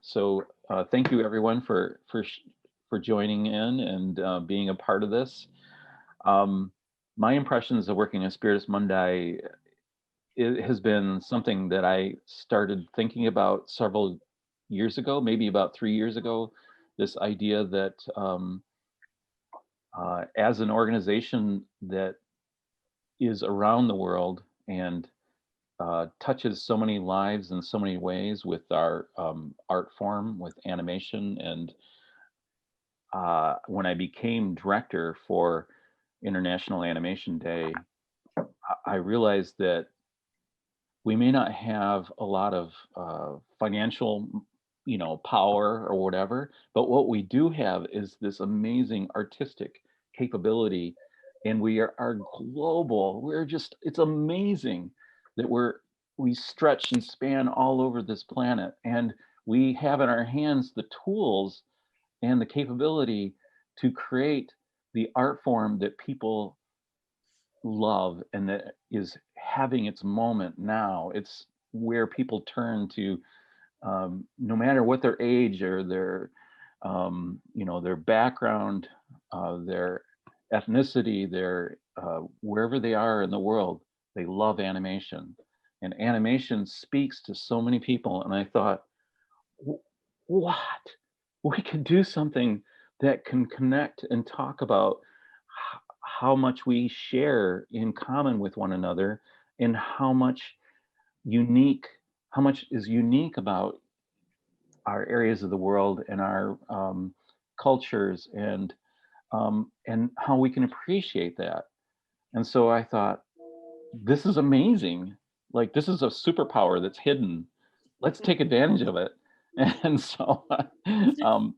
So thank you everyone for joining in and being a part of this. Um, my impressions of working at Spiritus Mundi, it has been something that I started thinking about several years ago, maybe about 3 years ago. This idea that as an organization that is around the world and touches so many lives in so many ways with our art form, with animation. And when I became director for International Animation Day, I realized that we may not have a lot of financial, power or whatever, but what we do have is this amazing artistic capability, and are global. It's amazing that we stretch and span all over this planet, and we have in our hands the tools and the capability to create the art form that people love and that is having its moment now. It's where people turn to, no matter what their age or their background, their ethnicity, their wherever they are in the world, they love animation, and animation speaks to so many people. And I thought, what? We can do something that can connect and talk about how much we share in common with one another, and unique, how much is unique about our areas of the world and our cultures, and how we can appreciate that. And so I thought, this is amazing. Like, this is a superpower that's hidden. Let's take advantage of it. And so um,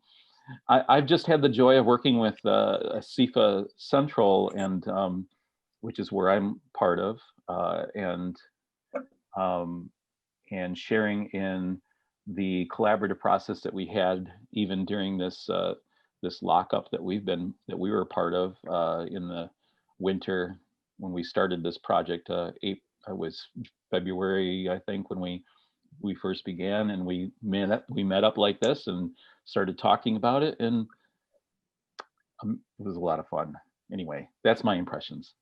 I've just had the joy of working with CIFA Central, and which is where I'm part of, um, and sharing in the collaborative process that we had even during this lockup that we were a part of in the winter when we started this project. It was February, I think, when we first began, and we met up like this and started talking about it, and it was a lot of fun. Anyway, that's my impressions.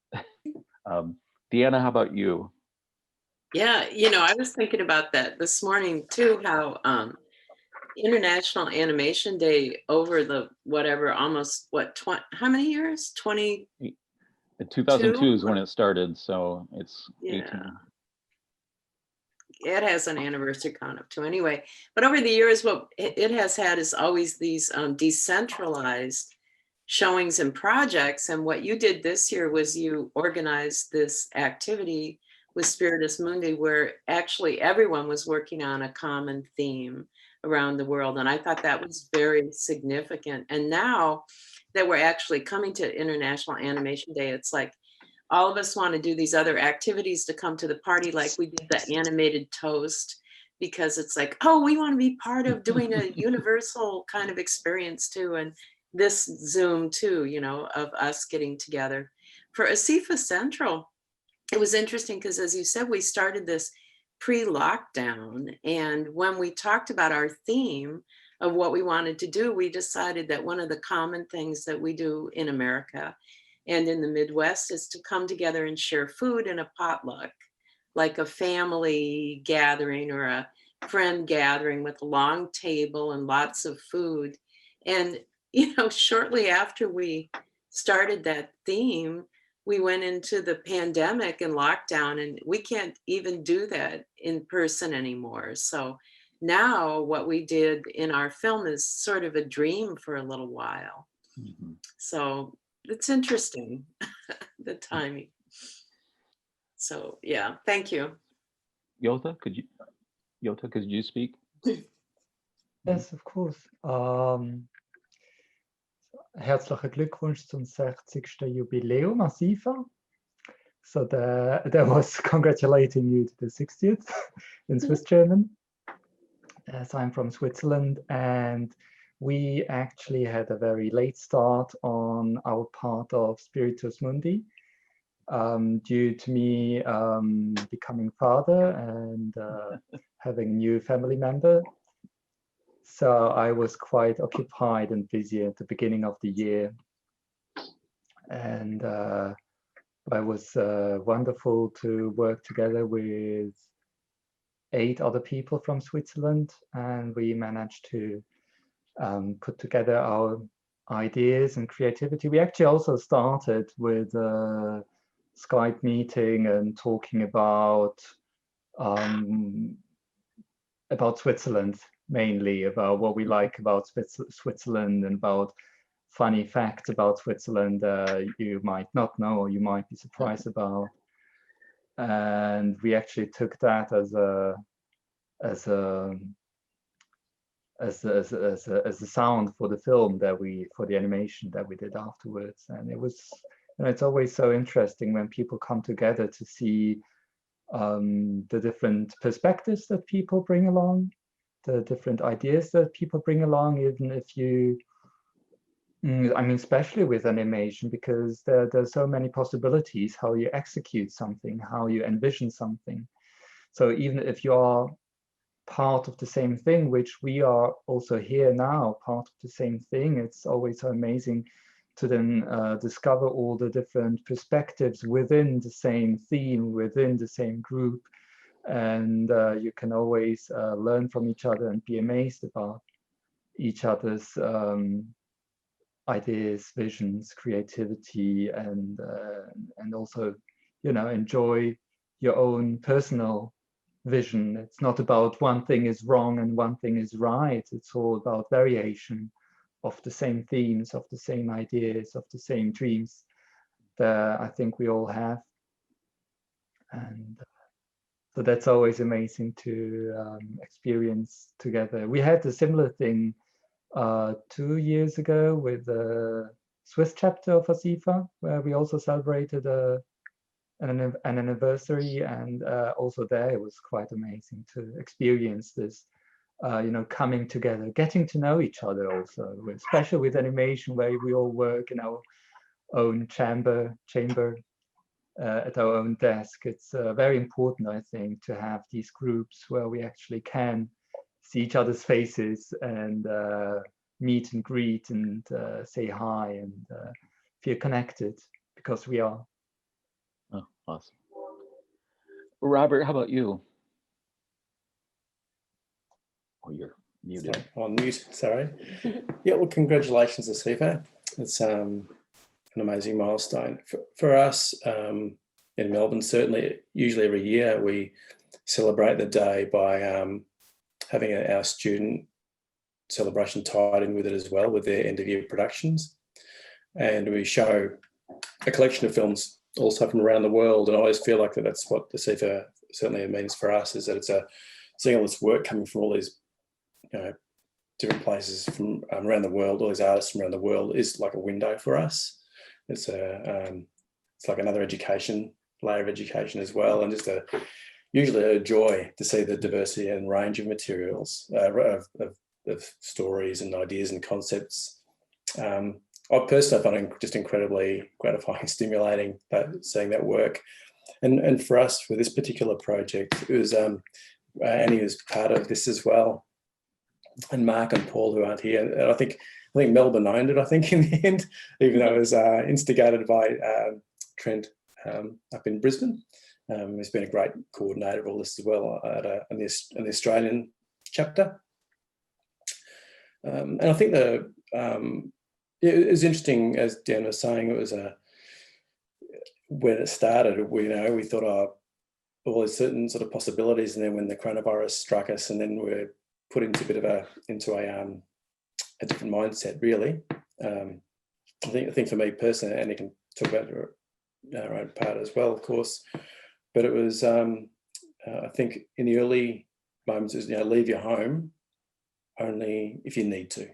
Deanna, how about you? Yeah, I was thinking about that this morning too, how International Animation Day over the whatever, almost what, 20, how many years? 22? 2002 is when it started, so it's Yeah, 18. it has an anniversary count up to anyway. But over the years, what it has had is always these decentralized showings and projects. And what you did this year was you organized this activity with Spiritus Mundi, where actually everyone was working on a common theme around the world. And I thought that was very significant. And now that we're actually coming to International Animation Day, it's like all of us want to do these other activities to come to the party, like we did the animated toast, because it's like, oh, we want to be part of doing a universal kind of experience too. And this Zoom too, of us getting together. For ASIFA Central, it was interesting because, as you said, we started this pre-lockdown. And when we talked about our theme of what we wanted to do, we decided that one of the common things that we do in America and in the Midwest is to come together and share food in a potluck, like a family gathering or a friend gathering with a long table and lots of food. And, shortly after we started that theme, we went into the pandemic and lockdown, and we can't even do that in person anymore. So now what we did in our film is sort of a dream for a little while. Mhm. So it's interesting, the timing. So yeah, thank you. Yota, could you speak? Yes, of course. Herzlichen Glückwunsch zum 60. Jubiläum an SIFA. So that was congratulating you to the 60th in Swiss German. So I'm from Switzerland, and we actually had a very late start on our part of Spiritus Mundi due to me becoming father and having a new family member. So I was quite occupied and busy at the beginning of the year. And it was wonderful to work together with 8 other people from Switzerland. And we managed to put together our ideas and creativity. We actually also started with a Skype meeting and talking about Switzerland, mainly about what we like about Switzerland and about funny facts about Switzerland you might not know or you might be surprised about. And we actually took that as a sound for the film for the animation that we did afterwards. And it was, it's always so interesting when people come together to see the different perspectives that people bring along, the different ideas that people bring along, even if you, I mean, especially with animation, because there's so many possibilities how you execute something, how you envision something. So even if you are part of the same thing, which we are also here now, part of the same thing, it's always so amazing to then discover all the different perspectives within the same theme, within the same group. And you can always learn from each other and be amazed about each other's ideas, visions, creativity, and also, enjoy your own personal vision. It's not about one thing is wrong and one thing is right. It's all about variation of the same themes, of the same ideas, of the same dreams that I think we all have. And so that's always amazing to experience together. We had a similar thing 2 years ago with the Swiss chapter of ASIFA, where we also celebrated an anniversary, and also there it was quite amazing to experience this, coming together, getting to know each other also, especially with animation, where we all work in our own chamber at our own desk. It's very important, I think, to have these groups where we actually can see each other's faces and meet and greet and say hi and feel connected, because we are. Oh, awesome. Robert, how about you? Oh, you're muted. On mute, sorry. Yeah, well, congratulations, ASIFA. It's an amazing milestone. For us in Melbourne, certainly, usually every year we celebrate the day by having our student celebration tied in with it as well, with their end of year productions. And we show a collection of films also from around the world. And I always feel like that's what the ASIFA certainly means for us, is that it's seeing all this work coming from all these different places from around the world, all these artists from around the world, is like a window for us. It's like another layer of education as well, and just usually a joy to see the diversity and range of materials, of stories and ideas and concepts. I personally find it just incredibly gratifying and stimulating, seeing that work. And for us, for this particular project, it was Annie was part of this as well, and Mark and Paul, who aren't here. And I think Melbourne owned it, I think, in the end, even though it was instigated by Trent up in Brisbane. He's been a great coordinator of all this as well in the Australian chapter. And I think it was interesting, as Dan was saying, it was when it started, we thought, well, there's certain sort of possibilities, and then when the coronavirus struck us, and then we're put into a different mindset, really. I think for me personally, and you can talk about your own part as well, of course, but it was I think in the early moments is leave your home only if you need to.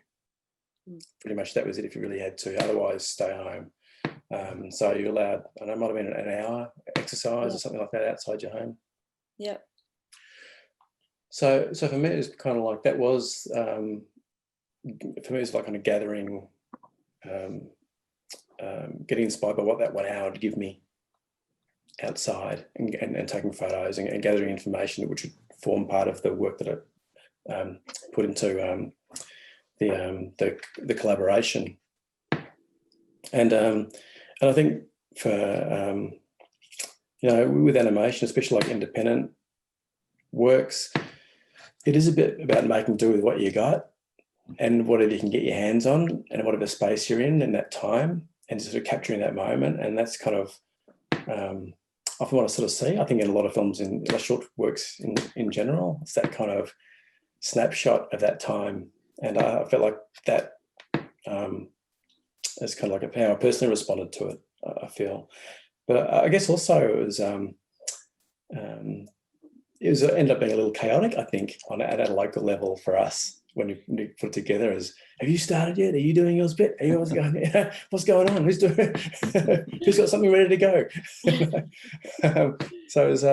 Pretty much that was it, if you really had to. Otherwise, stay home. So you're allowed, I know, it might have been an hour exercise or something like that outside your home. Yeah. So for me, it was kind of like that was, for me, it was like kind of gathering, getting inspired by what that 1 hour would give me outside, and taking photos and gathering information which would form part of the work that put into the collaboration. And I think for with animation, especially like independent works, it is a bit about making do with what you got and whatever you can get your hands on and whatever space you're in that time, and sort of capturing that moment. And that's kind of often what I sort of see, I think, in a lot of films, in short works in general. It's that kind of snapshot of that time. And I felt like that is kind of like how I personally responded to it, I feel. But I guess also it was ended up being a little chaotic, I think, at a local level for us when you put it together. As, have you started yet? Are you doing yours bit? Are you what's going on? Who's doing? Who's got something ready to go? So it was,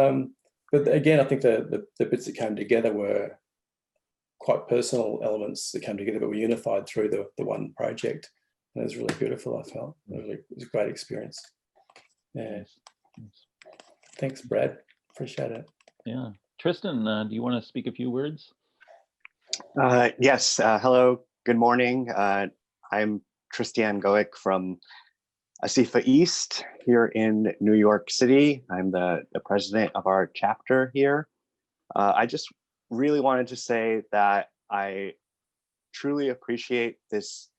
but again, I think the bits that came together were quite personal elements that came together, but were unified through the one project. And it was really beautiful, I felt. It was a great experience. Yeah. Thanks, Brad. Appreciate it. Yeah. Tristan, do you want to speak a few words? Yes. Hello. Good morning. I'm Tristan Goic from ASIFA East here in New York City. I'm the president of our chapter here. I just really wanted to say that I truly appreciate this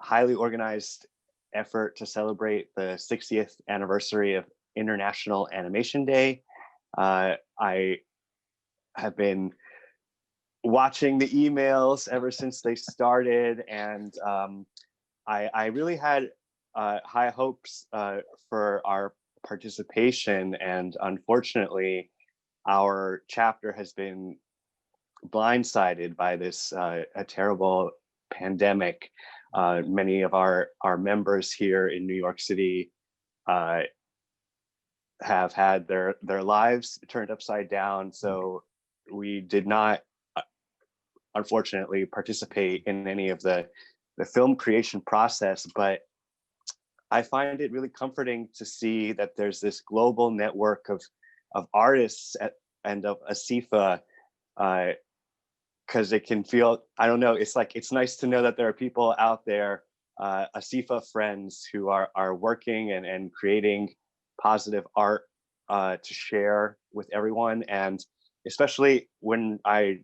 highly organized effort to celebrate the 60th anniversary of International Animation Day. I have been watching the emails ever since they started, and I really had high hopes for our participation, and unfortunately our chapter has been blindsided by this a terrible pandemic. Many of our members here in New York City have had their lives turned upside down, so we did not unfortunately participate in any of the film creation process. But I find it really comforting to see that there's this global network of artists and of ASIFA, because it can feel, I don't know, it's like, it's nice to know that there are people out there, ASIFA friends, who are working and creating positive art to share with everyone. And especially when I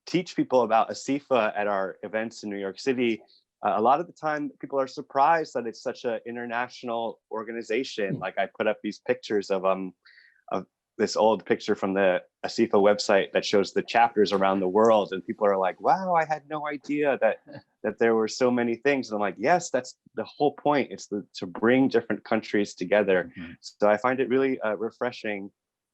teach people about ASIFA at our events in New York City, a lot of the time people are surprised that it's such an international organization. Like, I put up these pictures of this old picture from the ASIFA website that shows the chapters around the world, and people are like, wow, I had no idea that there were so many things. And I'm like, yes, that's the whole point. It's to bring different countries together. Mm-hmm. So I find it really refreshing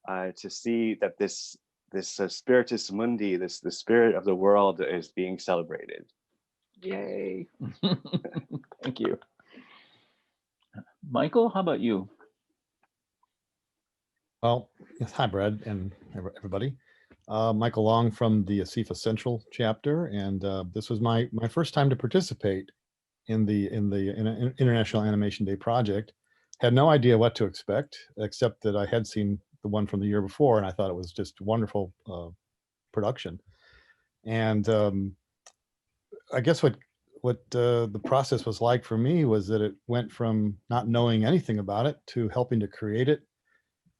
to see that this Spiritus Mundi, the spirit of the world, is being celebrated. Yay. Thank you. Michael, how about you? Well, yes, hi, Brad, and everybody. Michael Long from the ASIFA Central chapter, and this was my first time to participate in the International Animation Day project. Had no idea what to expect, except that I had seen the one from the year before, and I thought it was just wonderful production. And I guess what the process was like for me was that it went from not knowing anything about it to helping to create it,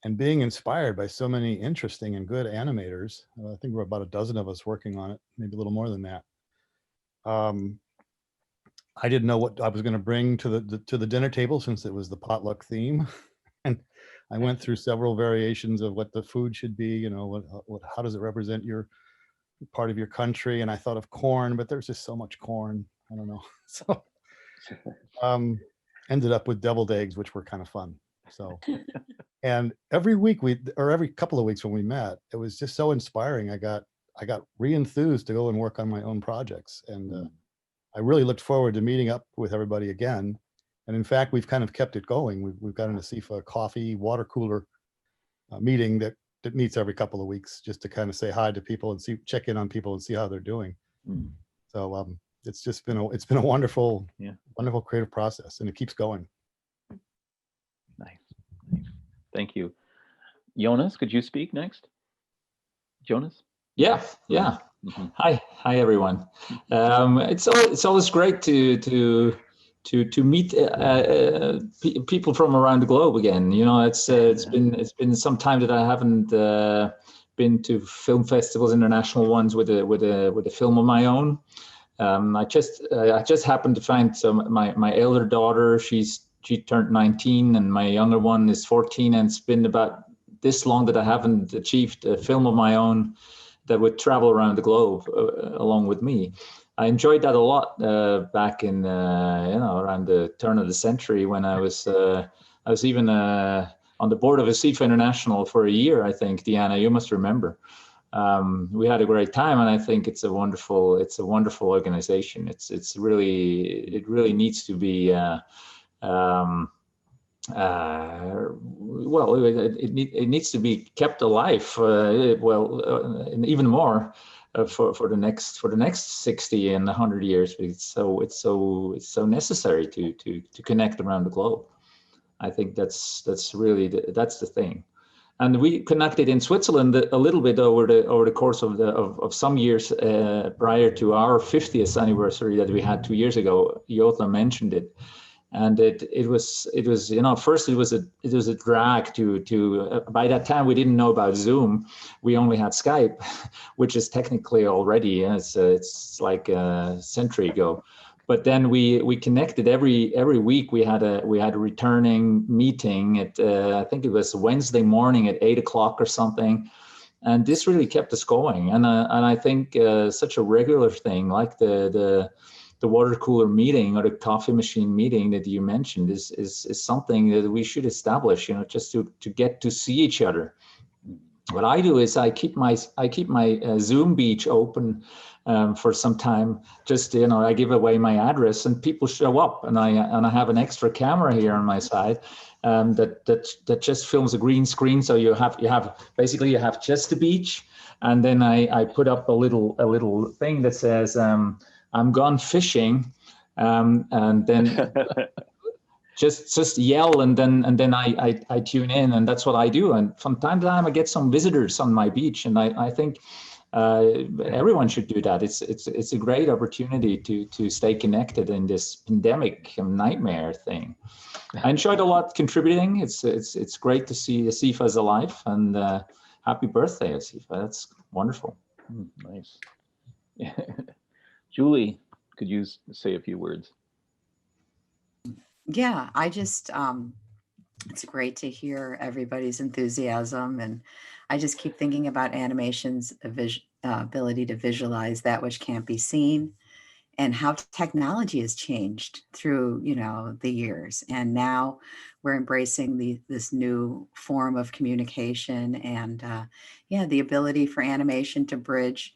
and being inspired by so many interesting and good animators. I think we're about a dozen of us working on it, maybe a little more than that. I didn't know what I was going to bring to the dinner table, since it was the potluck theme, and I went through several variations of what the food should be. You know, how does it represent your part of your country? And I thought of corn, but there's just so much corn. I don't know. So ended up with deviled eggs, which were kind of fun. So. And every week every couple of weeks when we met, it was just so inspiring. I got re-enthused to go and work on my own projects. And I really looked forward to meeting up with everybody again. And in fact, we've kind of kept it going. We've got an ASIFA coffee water cooler meeting that meets every couple of weeks, just to kind of say hi to people and check in on people and see how they're doing. So it's just been a wonderful, wonderful creative process, and it keeps going. Nice. Thank you. Jonas, could you speak next? Jonas? Yeah. Hi everyone. It's always great to meet people from around the globe again. You know, it's been some time that I haven't been to film festivals, international ones with a film of my own. I just happened to find my elder daughter. She turned 19, and my younger one is 14, and it's been about this long that I haven't achieved a film of my own that would travel around the globe along with me. I enjoyed that a lot back in around the turn of the century when I was even on the board of ASIFA International for a year. I think, Deanna, you must remember. We had a great time, and I think it's a wonderful organization. It really needs to be. Well, it needs to be kept alive. And even more for the next 60 and 100 years. It's so necessary to connect around the globe. I think that's the thing. And we connected in Switzerland a little bit over the course of some years prior to our 50th anniversary that we had 2 years ago. Jota mentioned it. And it was first it was a drag to by that time we didn't know about Zoom. We only had Skype, which is technically already it's like a century ago. But then we connected every week. We had a returning meeting at I think it was Wednesday morning at 8 o'clock or something, and this really kept us going. And I think such a regular thing like the water cooler meeting or the coffee machine meeting that you mentioned is something that we should establish, just to get to see each other. What I do is I keep my Zoom beach open for some time. Just I give away my address and people show up, and I have an extra camera here on my side that just films a green screen. So you have just the beach, and then I put up a little thing that says I'm gone fishing, and then just yell, and then I tune in, and that's what I do. And from time to time I get some visitors on my beach, and I think everyone should do that. It's a great opportunity to stay connected in this pandemic nightmare thing. I enjoyed a lot contributing. It's great to see ASIFA is alive, and happy birthday, ASIFA. That's wonderful. Nice. Julie, could you say a few words? Yeah, I just, it's great to hear everybody's enthusiasm. And I just keep thinking about animation's ability to visualize that which can't be seen, and how technology has changed through, the years. And now we're embracing this new form of communication, and the ability for animation to bridge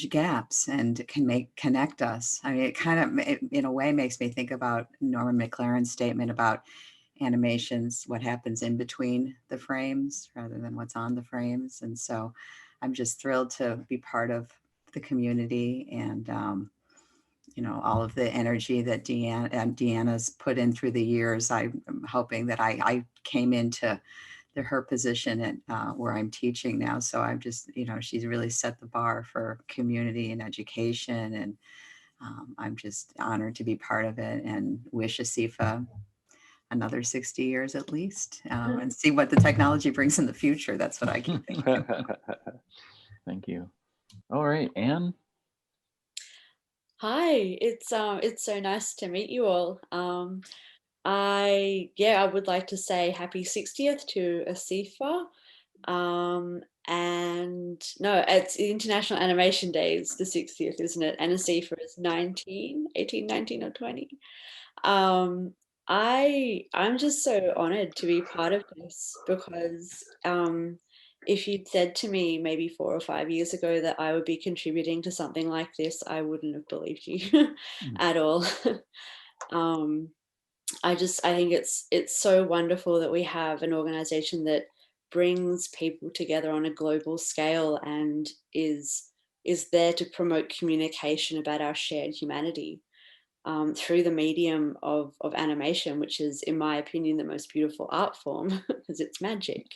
gaps and connect us. I mean, it kind of, in a way, makes me think about Norman McLaren's statement about animations, what happens in between the frames rather than what's on the frames. And so I'm just thrilled to be part of the community, and all of the energy that Deanna's put in through the years. I'm hoping that I came into her position at where I'm teaching now. So I'm just, she's really set the bar for community and education, and I'm just honored to be part of it, and wish ASIFA another 60 years at least, and see what the technology brings in the future. That's what I keep thinking. Thank you. All right, Anne. Hi, it's so nice to meet you all. I would like to say happy 60th to ASIFA. And no, it's International Animation Day is the 60th, isn't it? And ASIFA is 18, 19 or 20. I'm just so honored to be part of this, because if you'd said to me maybe 4 or 5 years ago that I would be contributing to something like this, I wouldn't have believed you at all. I think it's so wonderful that we have an organization that brings people together on a global scale and is there to promote communication about our shared humanity through the medium of animation, which is, in my opinion, the most beautiful art form because it's magic.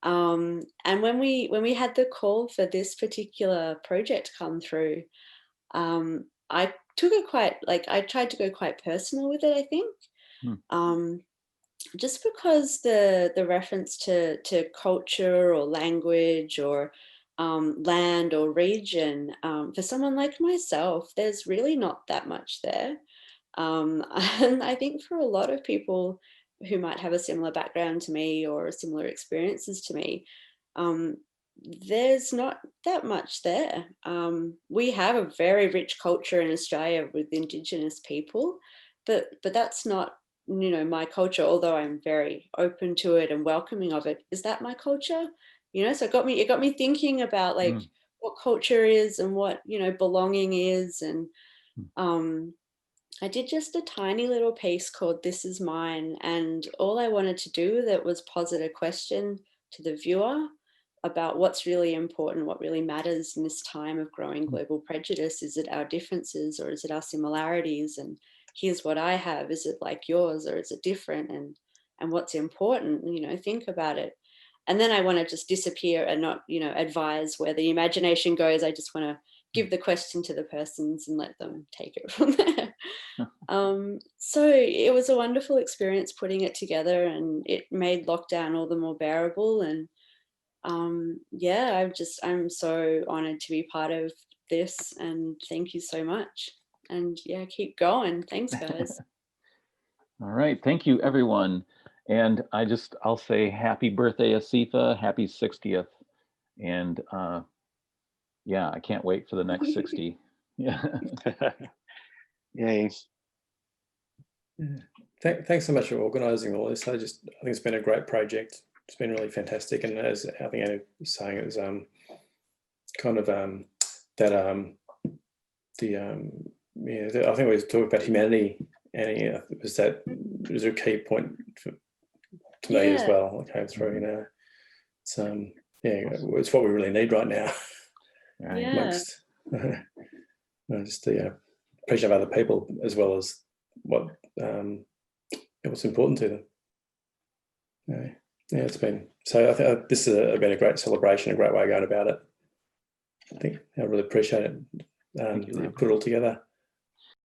And when we had the call for this particular project come through, I took it quite, like, I tried to go quite personal with it, I think. Just because the reference to culture or language or land or region, for someone like myself, there's really not that much there. And I think for a lot of people who might have a similar background to me or similar experiences to me, there's not that much there. We have a very rich culture in Australia with Indigenous people, but that's not, you know, my culture, although I'm very open to it and welcoming of it. Is that my culture? You know, so it got me thinking about, like, what culture is and what, you know, belonging is. And I did just a tiny little piece called This Is Mine, and all I wanted to do with it was posit a question to the viewer about what's really important, what really matters in this time of growing global prejudice. Is it our differences or is it our similarities? And here's what I have. Is it like yours or is it different? And what's important, you know, think about it. And then I want to just disappear and not, you know, advise where the imagination goes. I just want to give the question to the persons and let them take it from there. So it was a wonderful experience putting it together, and it made lockdown all the more bearable. And yeah, I'm so honored to be part of this, and thank you so much. And yeah, keep going. Thanks, guys. All right, thank you, everyone. And I'll say happy birthday, Asifa, happy 60th. And yeah, I can't wait for the next 60. Yeah. Yay. Thanks so much for organising all this. I think it's been a great project. It's been really fantastic, and as I think Annie was saying, it was kind of that I think we was talking about humanity, and it was a key point to me as well. It came through, you know. It's it's what we really need right now. Right. Amongst just the appreciation of other people as well as what's important to them. Yeah, it's been, so I think this has been a great celebration, a great way of going about it. I think I really appreciate it. You put it all together.